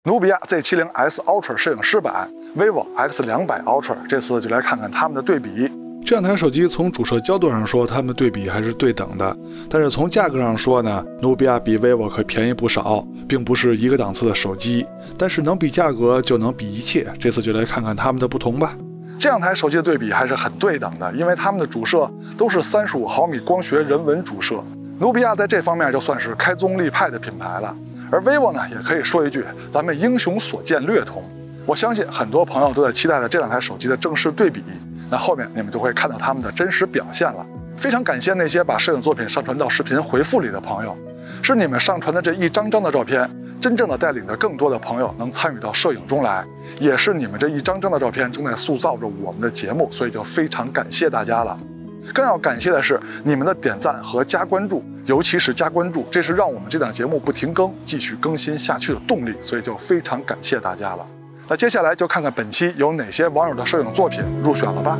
努比亚 Z70S Ultra 摄影师版、vivo X200 Ultra， 这次就来看看它们的对比。这两台手机从主摄焦度上说，它们的对比还是对等的，但是从价格上说呢，努比亚比 vivo 可便宜不少，并不是一个档次的手机。但是能比价格就能比一切，这次就来看看它们的不同吧。这两台手机的对比还是很对等的，因为它们的主摄都是35毫米光学人文主摄。努比亚在这方面就算是开宗立派的品牌了。而 vivo 呢，也可以说一句，咱们英雄所见略同。我相信很多朋友都在期待着这两台手机的正式对比，那后面你们就会看到它们的真实表现了。非常感谢那些把摄影作品上传到视频回复里的朋友，是你们上传的这一张张的照片，真正的带领着更多的朋友能参与到摄影中来，也是你们这一张张的照片正在塑造着我们的节目，所以就非常感谢大家了。更要感谢的是你们的点赞和加关注，尤其是加关注，这是让我们这档节目不停更、继续更新下去的动力，所以就非常感谢大家了。那接下来就看看本期有哪些网友的摄影作品入选了吧。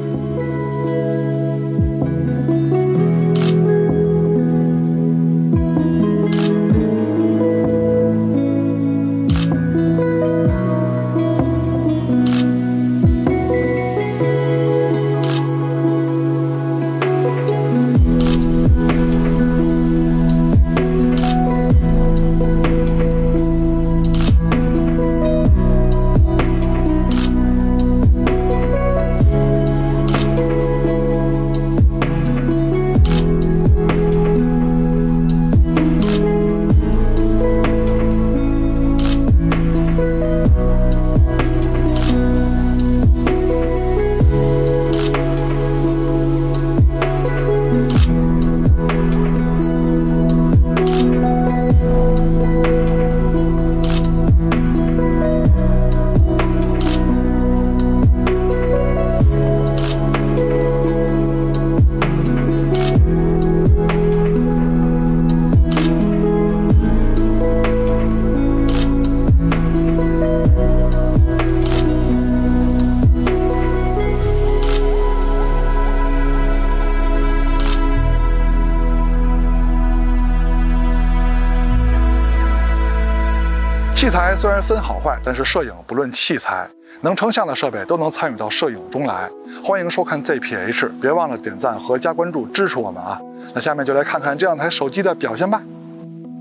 器材虽然分好坏，但是摄影不论器材，能成像的设备都能参与到摄影中来。欢迎收看 ZPH， 别忘了点赞和加关注支持我们啊！那下面就来看看这两台手机的表现吧。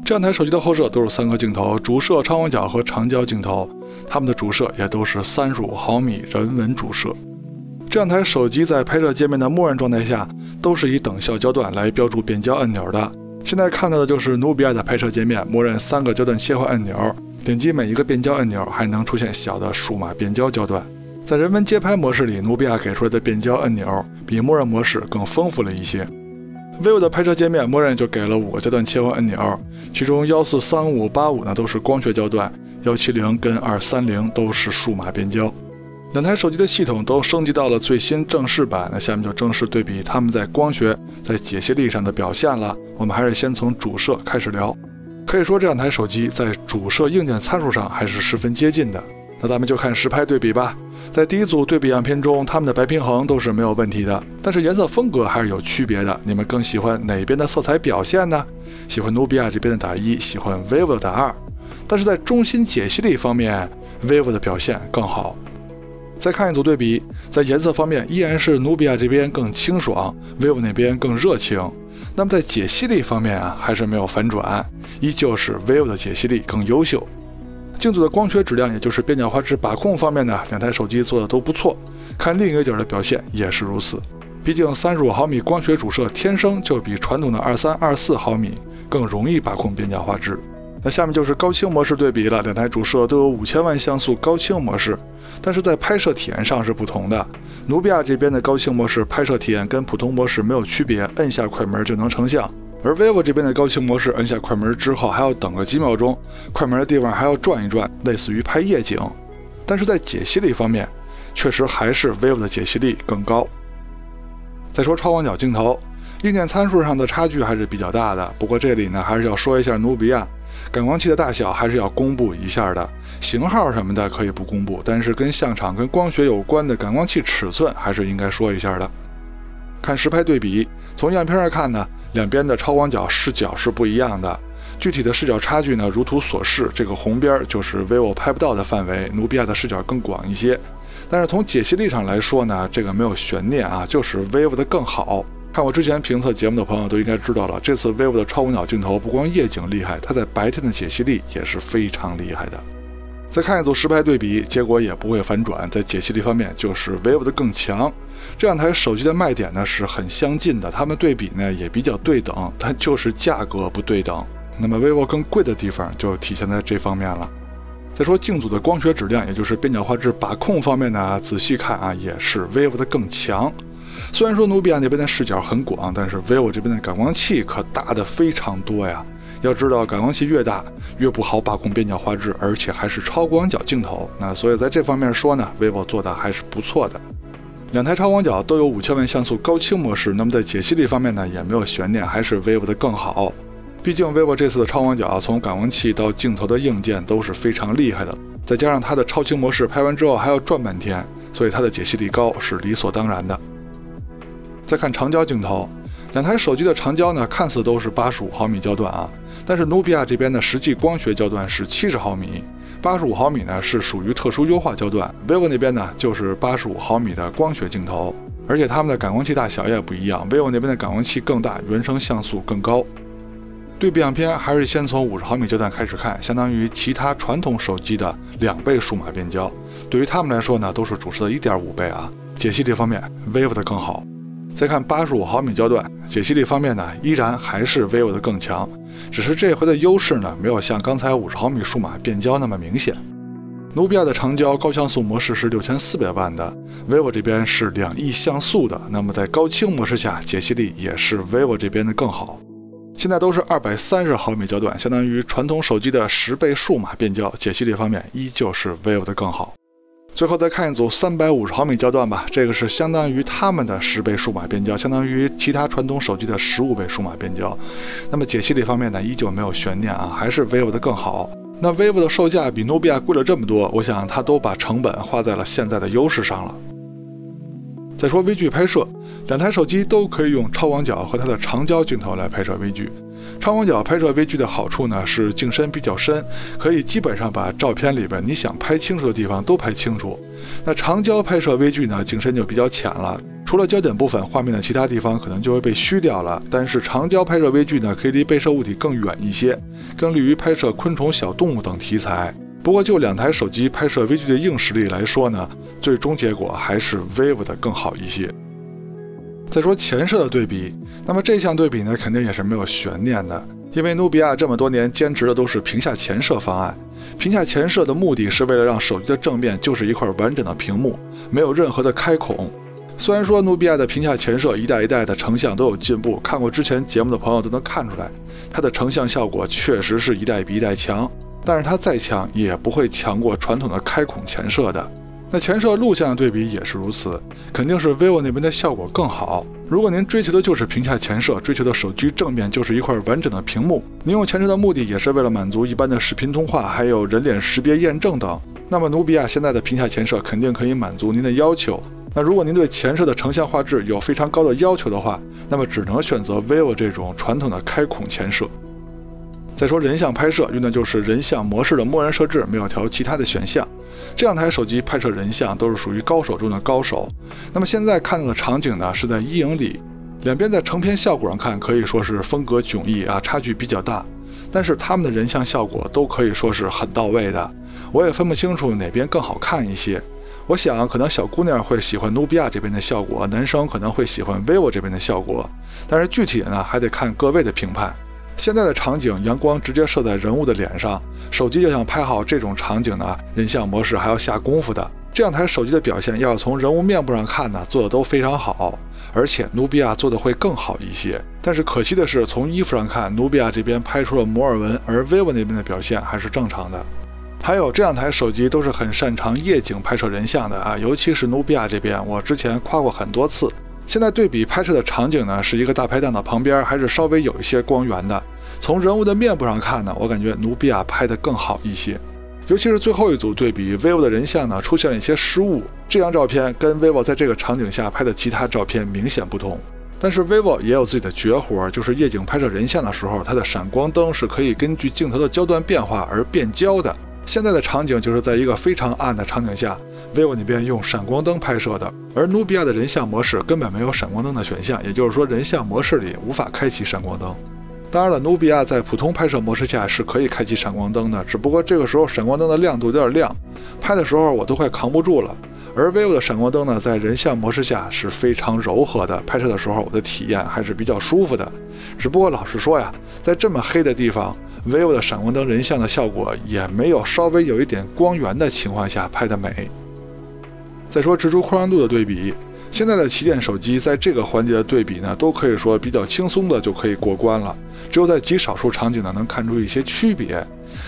这两台手机的后摄都是3个镜头，主摄、超广角和长焦镜头，它们的主摄也都是35毫米人文主摄。这两台手机在拍摄界面的默认状态下，都是以等效焦段来标注变焦按钮的。现在看到的就是努比亚的拍摄界面，默认3个焦段切换按钮。点击每一个变焦按钮，还能出现小的数码变焦焦段。在人文街拍模式里，努比亚给出来的变焦按钮比默认模式更丰富了一些。vivo 的拍摄界面默认就给了5个焦段切换按钮，其中14、35、85呢都是光学焦段，170跟230都是数码变焦。两台手机的系统都升级到了最新正式版，那下面就正式对比它们在光学、在解析力上的表现了。我们还是先从主摄开始聊。可以说这两台手机在主摄硬件参数上还是十分接近的。那咱们就看实拍对比吧。在第一组对比样片中，它们的白平衡都是没有问题的，但是颜色风格还是有区别的。你们更喜欢哪边的色彩表现呢？喜欢努比亚这边的打1，喜欢 vivo 打2。但是在中心解析力方面 ，vivo 的表现更好。再看一组对比，在颜色方面依然是努比亚这边更清爽 ，vivo 那边更热情。那么在解析力方面啊，还是没有反转，依旧是 vivo 的解析力更优秀。镜组的光学质量，也就是变焦画质把控方面呢，两台手机做的都不错。看另一个角的表现也是如此。毕竟35毫米光学主摄天生就比传统的23、24毫米更容易把控变焦画质。那下面就是高清模式对比了，两台主摄都有5000万像素高清模式，但是在拍摄体验上是不同的。努比亚这边的高清模式拍摄体验跟普通模式没有区别，摁下快门就能成像。而 vivo 这边的高清模式，摁下快门之后还要等个几秒钟，快门的地方还要转一转，类似于拍夜景。但是在解析力方面，确实还是 vivo 的解析力更高。再说超广角镜头，硬件参数上的差距还是比较大的。不过这里呢，还是要说一下努比亚感光器的大小还是要公布一下的，型号什么的可以不公布，但是跟相场跟光学有关的感光器尺寸还是应该说一下的。看实拍对比，从样片上看呢，两边的超广角视角是不一样的。具体的视角差距呢，如图所示，这个红边就是 vivo 拍不到的范围，努比亚的视角更广一些。但是从解析力上来说呢，这个没有悬念啊，就是 vivo 的更好。看我之前评测节目的朋友都应该知道了，这次 vivo 的超广角镜头不光夜景厉害，它在白天的解析力也是非常厉害的。再看一组实拍对比，结果也不会反转，在解析力方面就是 vivo 的更强。这两台手机的卖点呢是很相近的，它们对比呢也比较对等，但就是价格不对等。那么 vivo 更贵的地方就体现在这方面了。再说镜组的光学质量，也就是变焦画质把控方面呢，仔细看啊，也是 vivo 的更强。虽然说努比亚那边的视角很广，但是 vivo 这边的感光器可大的非常多呀。要知道，感光器越大，越不好把控变焦画质，而且还是超广角镜头。那所以在这方面说呢 ，vivo 做的还是不错的。两台超广角都有5千万像素高清模式，那么在解析力方面呢，也没有悬念，还是 vivo 的更好。毕竟 vivo 这次的超广角从感光器到镜头的硬件都是非常厉害的，再加上它的超清模式拍完之后还要转半天，所以它的解析力高是理所当然的。再看长焦镜头，两台手机的长焦呢看似都是85毫米焦段啊，但是努比亚这边的实际光学焦段是70毫米，85毫米呢是属于特殊优化焦段 ，vivo 那边呢就是85毫米的光学镜头，而且它们的感光器大小也不一样 ，vivo 那边的感光器更大，原生像素更高。对比样片还是先从50毫米焦段开始看，相当于其他传统手机的2倍数码变焦，对于他们来说呢，都是主摄的1.5倍啊。解析力方面 ，vivo 的更好。再看85毫米焦段，解析力方面呢，依然还是 vivo 的更强，只是这回的优势呢，没有像刚才50毫米数码变焦那么明显。努比亚的长焦高像素模式是6400万的 ，vivo 这边是2亿像素的，那么在高清模式下，解析力也是 vivo 这边的更好。现在都是230毫米焦段，相当于传统手机的10倍数码变焦，解析力方面依旧是 vivo 的更好。最后再看一组350毫米焦段吧，这个是相当于他们的10倍数码变焦，相当于其他传统手机的15倍数码变焦。那么解析力方面呢，依旧没有悬念啊，还是 vivo 的更好。那 vivo 的售价比努比亚贵了这么多，我想它都把成本花在了现在的优势上了。再说微距拍摄，两台手机都可以用超广角和它的长焦镜头来拍摄微距。超广角拍摄微距的好处呢是镜深比较深，可以基本上把照片里边你想拍清楚的地方都拍清楚。那长焦拍摄微距呢，镜深就比较浅了，除了焦点部分，画面的其他地方可能就会被虚掉了。但是长焦拍摄微距呢，可以离被摄物体更远一些，更利于拍摄昆虫、小动物等题材。不过就两台手机拍摄微距的硬实力来说呢，最终结果还是 vivo 的更好一些。再说前摄的对比，那么这项对比呢，肯定也是没有悬念的，因为努比亚这么多年坚持的都是屏下前摄方案。屏下前摄的目的是为了让手机的正面就是一块完整的屏幕，没有任何的开孔。虽然说努比亚的屏下前摄一代一代的成像都有进步，看过之前节目的朋友都能看出来，它的成像效果确实是一代比一代强，但是它再强也不会强过传统的开孔前摄的。那前摄录像的对比也是如此，肯定是 vivo 那边的效果更好。如果您追求的就是屏下前摄，追求的手机正面就是一块完整的屏幕，您用前摄的目的也是为了满足一般的视频通话，还有人脸识别验证等，那么努比亚现在的屏下前摄肯定可以满足您的要求。那如果您对前摄的成像画质有非常高的要求的话，那么只能选择 vivo 这种传统的开孔前摄。再说人像拍摄，用的就是人像模式的默认设置，没有调其他的选项。这两台手机拍摄人像都是属于高手中的高手。那么现在看到的场景呢，是在1营里，两边在成片效果上看可以说是风格迥异啊，差距比较大。但是他们的人像效果都可以说是很到位的，我也分不清楚哪边更好看一些。我想可能小姑娘会喜欢努比亚这边的效果，男生可能会喜欢 vivo 这边的效果，但是具体的呢还得看各位的评判。现在的场景，阳光直接射在人物的脸上，手机要想拍好这种场景呢，人像模式还要下功夫的。这两台手机的表现，要从人物面部上看呢，做的都非常好，而且努比亚做的会更好一些。但是可惜的是，从衣服上看，努比亚这边拍出了摩尔纹，而 vivo 那边的表现还是正常的。还有这两台手机都是很擅长夜景拍摄人像的啊，尤其是努比亚这边，我之前夸过很多次。现在对比拍摄的场景呢，是一个大排档的旁边，还是稍微有一些光源的。从人物的面部上看呢，我感觉努比亚拍得更好一些。尤其是最后一组对比 vivo 的人像呢，出现了一些失误。这张照片跟 vivo 在这个场景下拍的其他照片明显不同。但是 vivo 也有自己的绝活，就是夜景拍摄人像的时候，它的闪光灯是可以根据镜头的焦段变化而变焦的。现在的场景就是在一个非常暗的场景下 ，vivo 那边用闪光灯拍摄的，而努比亚的人像模式根本没有闪光灯的选项，也就是说人像模式里无法开启闪光灯。当然了，努比亚在普通拍摄模式下是可以开启闪光灯的，只不过这个时候闪光灯的亮度有点亮，拍的时候我都快扛不住了。而 vivo 的闪光灯呢，在人像模式下是非常柔和的，拍摄的时候我的体验还是比较舒服的。只不过老实说呀，在这么黑的地方 ，vivo 的闪光灯人像的效果也没有稍微有一点光源的情况下拍的美。再说直出扩张度的对比，现在的旗舰手机在这个环节的对比呢，都可以说比较轻松的就可以过关了，只有在极少数场景呢能看出一些区别。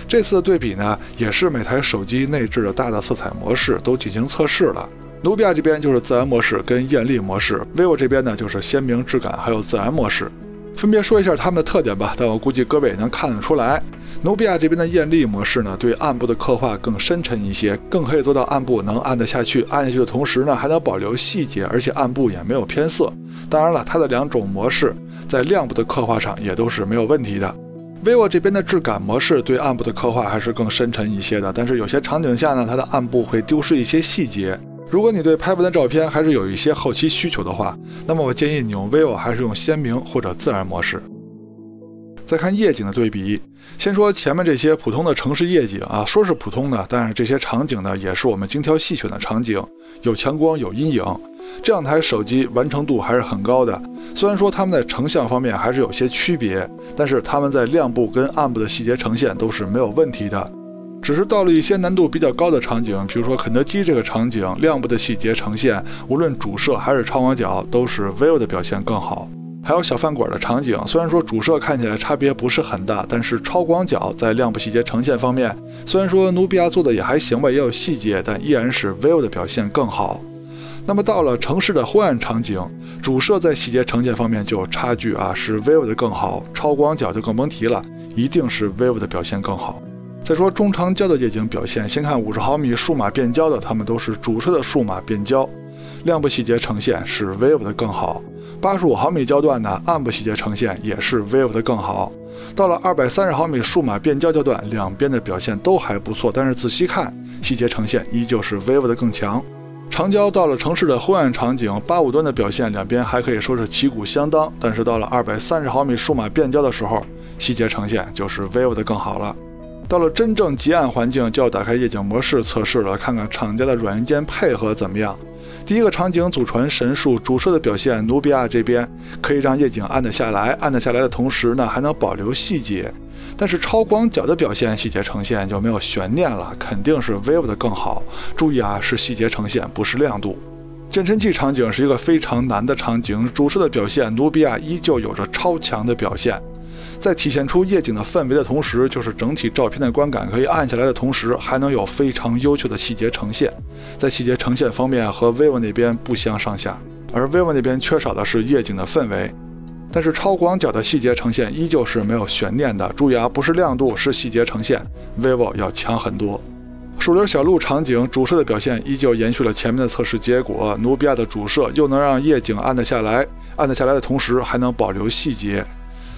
这次的对比呢，也是每台手机内置的大的色彩模式都进行测试了。努比亚这边就是自然模式跟艳丽模式 ，vivo 这边呢就是鲜明质感还有自然模式。分别说一下它们的特点吧，但我估计各位也能看得出来。努比亚这边的艳丽模式呢，对暗部的刻画更深沉一些，更可以做到暗部能按得下去，按下去的同时呢，还能保留细节，而且暗部也没有偏色。当然了，它的两种模式在亮部的刻画上也都是没有问题的。vivo 这边的质感模式对暗部的刻画还是更深沉一些的，但是有些场景下呢，它的暗部会丢失一些细节。如果你对拍完的照片还是有一些后期需求的话，那么我建议你用 vivo 还是用鲜明或者自然模式。再看夜景的对比，先说前面这些普通的城市夜景啊，说是普通的，但是这些场景呢也是我们精挑细选的场景，有强光有阴影，这两台手机完成度还是很高的。虽然说它们在成像方面还是有些区别，但是它们在亮部跟暗部的细节呈现都是没有问题的。只是到了一些难度比较高的场景，比如说肯德基这个场景，亮部的细节呈现，无论主摄还是超广角，都是 vivo 的表现更好。还有小饭馆的场景，虽然说主摄看起来差别不是很大，但是超广角在亮部细节呈现方面，虽然说努比亚做的也还行吧，也有细节，但依然是 vivo 的表现更好。那么到了城市的昏暗场景，主摄在细节呈现方面就有差距啊，是 vivo 的更好，超广角就更甭提了，一定是 vivo 的表现更好。再说中长焦的夜景表现，先看50毫米数码变焦的，它们都是主摄的数码变焦，亮部细节呈现是 vivo 的更好。85毫米焦段呢，暗部细节呈现也是 vivo 的更好。到了230毫米数码变焦焦段，两边的表现都还不错，但是仔细看，细节呈现依旧是 vivo 的更强。长焦到了城市的昏暗场景，85端的表现两边还可以说是旗鼓相当，但是到了230毫米数码变焦的时候，细节呈现就是 vivo 的更好了。到了真正极暗环境，就要打开夜景模式测试了，看看厂家的软硬件配合怎么样。第一个场景祖传神速，主摄的表现，努比亚这边可以让夜景暗得下来，暗得下来的同时呢，还能保留细节。但是超广角的表现，细节呈现就没有悬念了，肯定是 vivo 的更好。注意啊，是细节呈现，不是亮度。健身器场景是一个非常难的场景，主摄的表现，努比亚依旧有着超强的表现。在体现出夜景的氛围的同时，就是整体照片的观感可以暗下来的同时，还能有非常优秀的细节呈现。在细节呈现方面和 vivo 那边不相上下，而 vivo 那边缺少的是夜景的氛围。但是超广角的细节呈现依旧是没有悬念的，注意啊，不是亮度，是细节呈现 ，vivo 要强很多。主流小路场景，主摄的表现依旧延续了前面的测试结果，努比亚的主摄又能让夜景暗得下来，暗得下来的同时还能保留细节。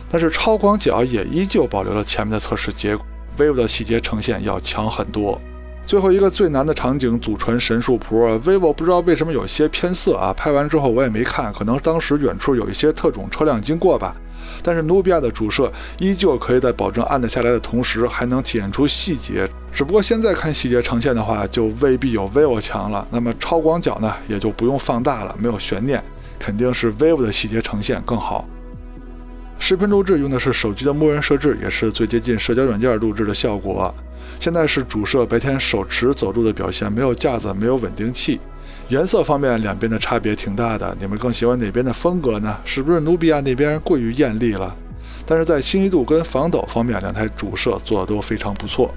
但是超广角也依旧保留了前面的测试结果 ，vivo 的细节呈现要强很多。最后一个最难的场景，祖传神速 Pro，vivo 不知道为什么有一些偏色啊，拍完之后我也没看，可能当时远处有一些特种车辆经过吧。但是努比亚的主摄依旧可以在保证暗得下来的同时，还能体现出细节。只不过现在看细节呈现的话，就未必有 vivo 强了。那么超广角呢，也就不用放大了，没有悬念，肯定是 vivo 的细节呈现更好。视频录制用的是手机的默认设置，也是最接近社交软件录制的效果。现在是主摄白天手持走路的表现，没有架子，没有稳定器。颜色方面两边的差别挺大的，你们更喜欢哪边的风格呢？是不是努比亚那边过于艳丽了？但是在清晰度跟防抖方面，两台主摄做的都非常不错。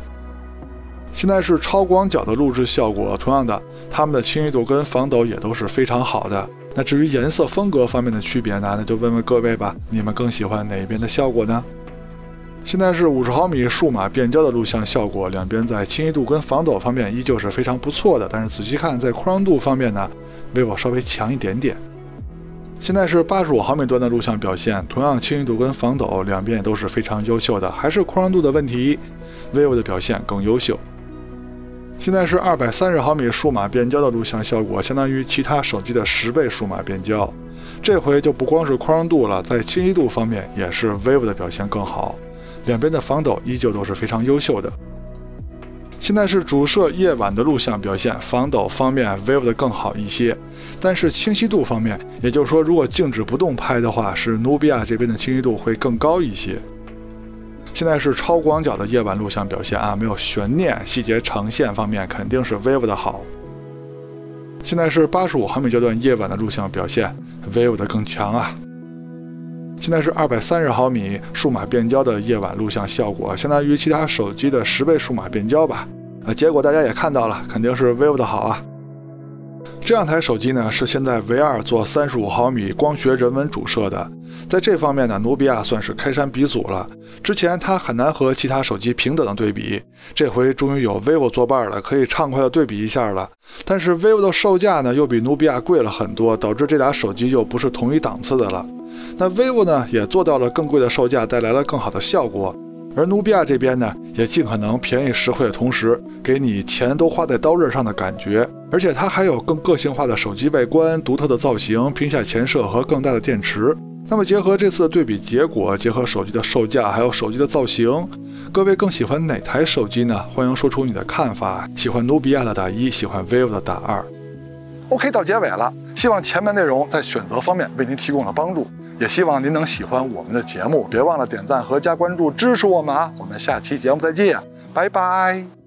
现在是超广角的录制效果，同样的，它们的清晰度跟防抖也都是非常好的。那至于颜色风格方面的区别呢，那就问问各位吧，你们更喜欢哪边的效果呢？现在是50毫米数码变焦的录像效果，两边在清晰度跟防抖方面依旧是非常不错的，但是仔细看在扩张度方面呢，vivo稍微强一点点。现在是85毫米端的录像表现，同样清晰度跟防抖两边也都是非常优秀的，还是扩张度的问题 ，vivo 的表现更优秀。现在是230毫米数码变焦的录像效果，相当于其他手机的10倍数码变焦。这回就不光是扩张度了，在清晰度方面也是 vivo 的表现更好，两边的防抖依旧都是非常优秀的。现在是主摄夜晚的录像表现，防抖方面 vivo 的更好一些，但是清晰度方面，也就是说如果静止不动拍的话，是努比亚这边的清晰度会更高一些。现在是超广角的夜晚录像表现啊，没有悬念，细节呈现方面肯定是 vivo 的好。现在是85毫米焦段夜晚的录像表现 ，vivo 的更强啊。现在是230毫米数码变焦的夜晚录像效果，相当于其他手机的10倍数码变焦吧。结果大家也看到了，肯定是 vivo 的好啊。这样台手机呢是现在唯二做35毫米光学人文主摄的，在这方面呢，努比亚算是开山鼻祖了。之前它很难和其他手机平等的对比，这回终于有 vivo 作伴了，可以畅快的对比一下了。但是 vivo 的售价呢又比努比亚贵了很多，导致这俩手机又不是同一档次的了。那 vivo 呢也做到了更贵的售价带来了更好的效果，而努比亚这边呢也尽可能便宜实惠的同时，给你钱都花在刀刃上的感觉。而且它还有更个性化的手机外观、独特的造型、屏下前摄和更大的电池。那么结合这次的对比结果，结合手机的售价还有手机的造型，各位更喜欢哪台手机呢？欢迎说出你的看法。喜欢努比亚的打1，喜欢 vivo 的打2。OK， 到结尾了，希望前面内容在选择方面为您提供了帮助，也希望您能喜欢我们的节目，别忘了点赞和加关注支持我们啊！我们下期节目再见，拜拜。